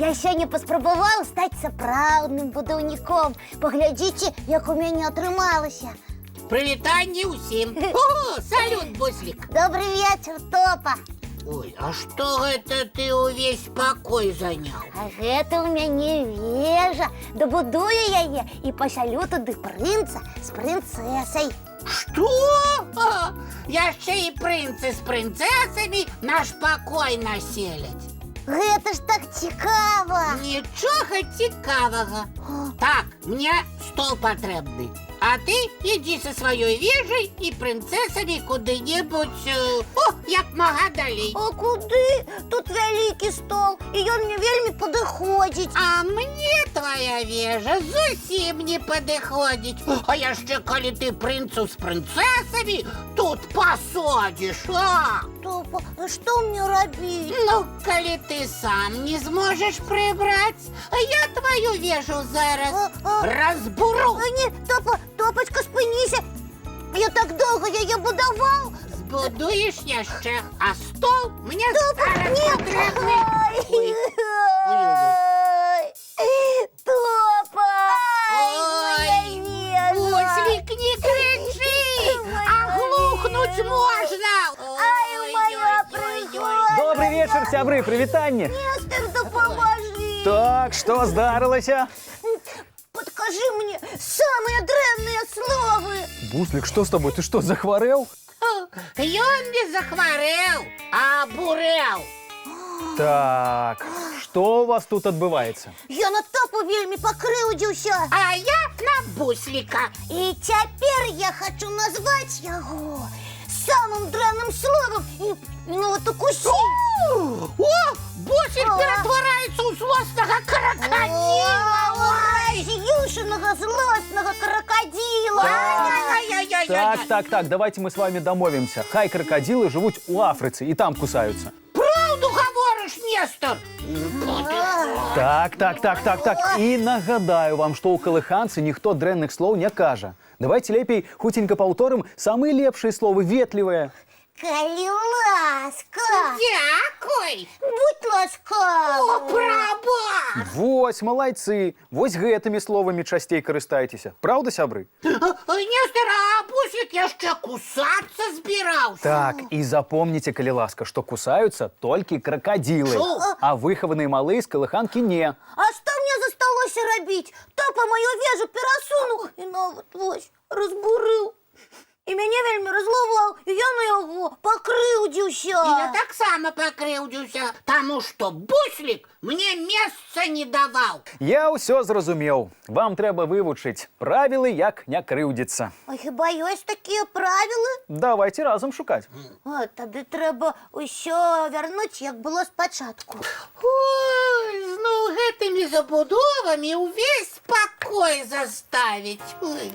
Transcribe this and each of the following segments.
Я сёння паспрабаваў стаць сапраўдным будаўніком. Паглядзіце, як у мяне атрымалася. Прывітанне ўсім. О, салют, Буслік. Добрый вечер, Топа. Ой, а што гэта ты ўвесь пакой заняў? А гэта у мяне вежа. Дабудую яе і пасялю туды прынца з прынцэсай. Што? Яшчэ і прынцы з прынцэсамі наш пакой населяць. Гэта ж так цікава. Нічога цікавага. Так, мне стол патрэбны. А ты ідзі са сваёй вежай і прынцэсамі куды-небудзь, як мага далей. А куды? Тут вялікі стол, і ён мне вельмі падыходзіць. А мне твоя вежа зусім не падыходзіць. А яшчэ калі ты прынцу з прынцэсамі тут пасадзіш, Топа, што мне рабіць? Ну, калі ты сам не зможаш прыбраць, я твою вежу зараз разбуру. Не, Топачка, спыніся. Я так доўга яе будаваў. Збудуеш яшчэ, а стол мне зараз патрэбны. Топа! Ой, Буслік, не крычы, аглухнуць можна. Ай, моя прыгожа! Добрый вечер, сябры, прывітанне. Нестор, дапамажы! Так, што здарылася? Падкажы мне самыя дрэнныя словы! Буслік, што з тобой? Ты што, захварэў? Ён не захварэў, а абурэў. Так, што у вас тут адбываецца? Я на Топу вельмі пакрыўдзіўся. А я на Бусліка. І цяпер я хачу назваць яго самым дрэнным словам і нават укусіць. О, Буслік ператвараецца ў злоснага кракадзіла. З'юшанага злоснага кракадзіла. Так, давайте мы с вами домовимся. Хай крокодилы живут у Афрыцы и там кусаются. Правду гаворыш, Нестор? Так. І нагадаю вам, што ў калыханцы ніхто дрэнных слоў не кажа. Давайте лепей хутенька паўторым самыя лепшыя словы, ветлівыя. Калі ласка. Дякуй. Будь ласкавы. О, прабач. Вось, малайцы. Вось гэтымі словамі часцей карыстайцеся. Праўда, сябры? Нестор, а Буслік яшчэ кусацца збіраўся. Так, і запомніце, калі ласка, што кусаюцца толькі кракадзілы. А выхаваныя малыя з калыханкі не. А што мне засталося рабіць? Топа маю вежу перасунуў і нават вось разбурыў. І мяне вельмі разлаваў, і я на яго пакрыўдзіўся. І я таксама пакрыўдзіўся, таму што Буслік мне месца не даваў. Я ўсё зразумеў. Вам трэба вывучыць правілы, як не крыўдзіцца. А хіба ёсць такія правілы? Давайте разам шукаць. Тады трэба ўсё вярнуць, як было спачатку. Ой, зноў гэтымі забудовамі ўвесь пакой заставіць. Ой.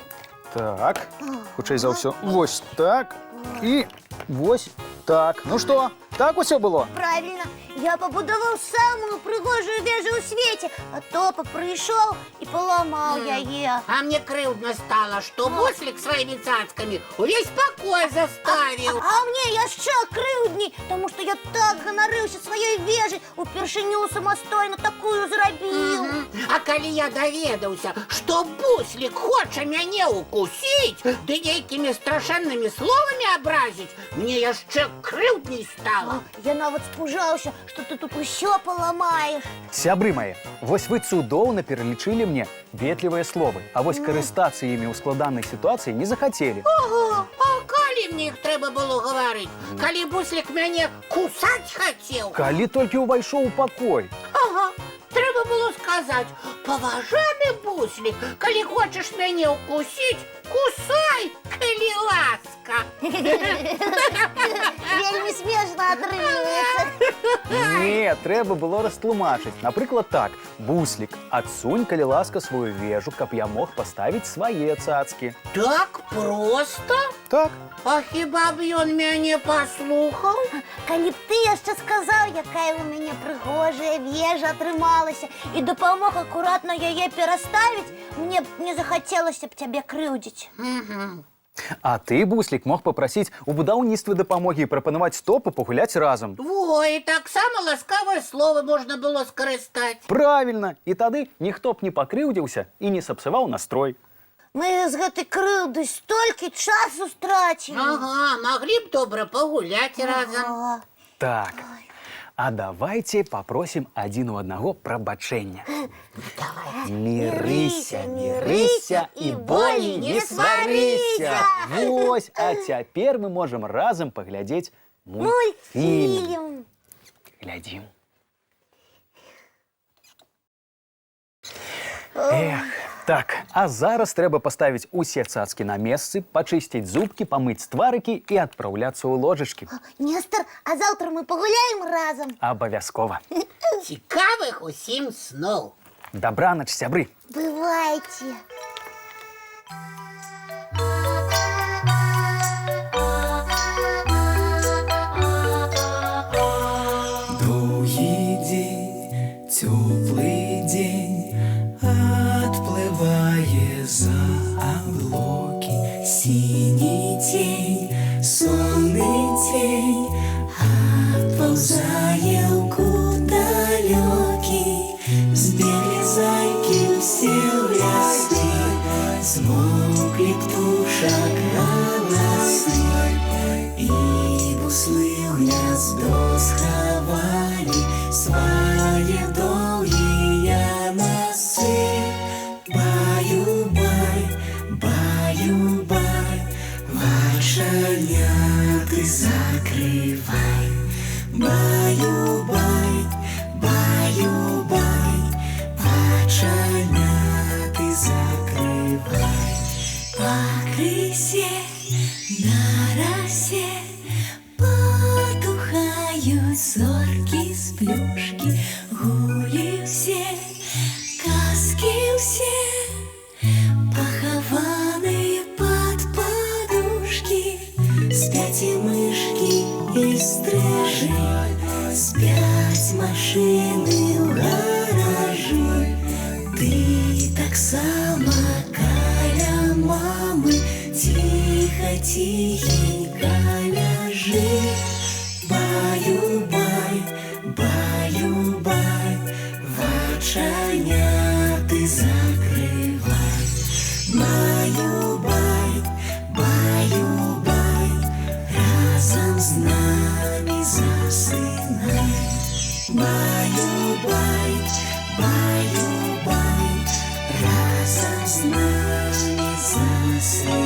Так, хутчэй за ўсё, вось так і вось так. Ну што, так усё было? Правильно, я пабудаваў самую прыгожую вежу ў свеце, а Топа прыйшоў і паламаў яе. А мне крыўдна стала, што Буслік сваімі цацкамі увесь пакой заставіў. А мне яшчэ крыўдней, таму што я так ганарыўся сваёй вежай, упершыню самастойна такую зрабіў. А калі я даведаўся, што Буслік хоча мяне укусіць, ды нейкімі страшэннымі словамі абразіць, мне яшчэ крыўдней стала. Я нават спужаўся, што ты тут усё паламаеш. Сябры мае, вось вы цудоўна пералічылі мне ветлівыя словы, а вось карыстацца імі ў складанай сітуацыі не захацелі. Ага, а калі мне іх трэба было гаварыць? Калі Буслік мяне кусаць хацеў? Калі толькі ўвайшоў у пакой. Ага, трэба было сказаць: паважаны Буслік, калі хочаш мяне укусіць, кусай, калі ласка. Вельмі смешна атрымліваецца. Не, трэба было растлумачыць. Напрыклад так, Буслік, адсунь, калі ласка, сваю вежу, каб я мог паставіць свае цацкі. Так проста? Так. А хіба б ён мяне паслухаў? Калі б ты яшчэ сказаў, якая ў мяне прыгожая вежа атрымалася і дапамог акуратна яе пераставіць, мне б не захацелася б цябе крыўдзіць. А ты, Буслік, мог попросіць у будаўніцтве дапамогі і прапанаваць стопу пагуляць разам. Во, і таксама ласкавае слово можна было скарыстаць. Правільна, і тады ніхто б не пакрыўдзіўся і не сапсаваў настрой. Мы з гэтай крыўдай столькі часу страцілі. Ага, маглі б добра пагуляць разам. Ага. Так, а давайте попросім адзін у аднаго прабачэння. Мірыся, мірыся і болей не сварыся. Вось, а цяпер мы можам разам паглядзець мультфільм. Мультфільм. Глядзім. Эх, так, а зараз трэба паставіць усе цацкі на месцы, пачысціць зубкі, памыць тварыкі і адпраўляцца ў ложачкі. Нестор, а завтра мы пагуляем разам. Абавязкова. Цікавых усім сноў. Дабранач, сябры. Бывайте. Доўгі дзень, цёплы дзень, адплывае за аблокі. Сіні цень, сонны цень, адпаўзае ў кут далёкі. Збеглі зайкі ўсе ў лясы, змоўклі птушак галасы, і буслы ў гняздо схавалі свае доўгія носы. Баю-бай, баю-бай, вачаняты закрывай. Баю-бай, баю-бай, вачаняты закрывай. Пакрысе на расе потухаюць зоркі з плюшкі. Гулі ўсе, казкі ўсе, пахаваныя пад падушкі. Спяць і мышкі, і стрыжы, спяць машыны ў гаражы. Ты таксама каля мамы ціха-ціхенька ляжы. Баю-бай, баю-бай, вачаняты закрывай. Баю-бай, баю-бай, разам з намі засынай. Баю-бай, баю-бай, разам з намі засынай.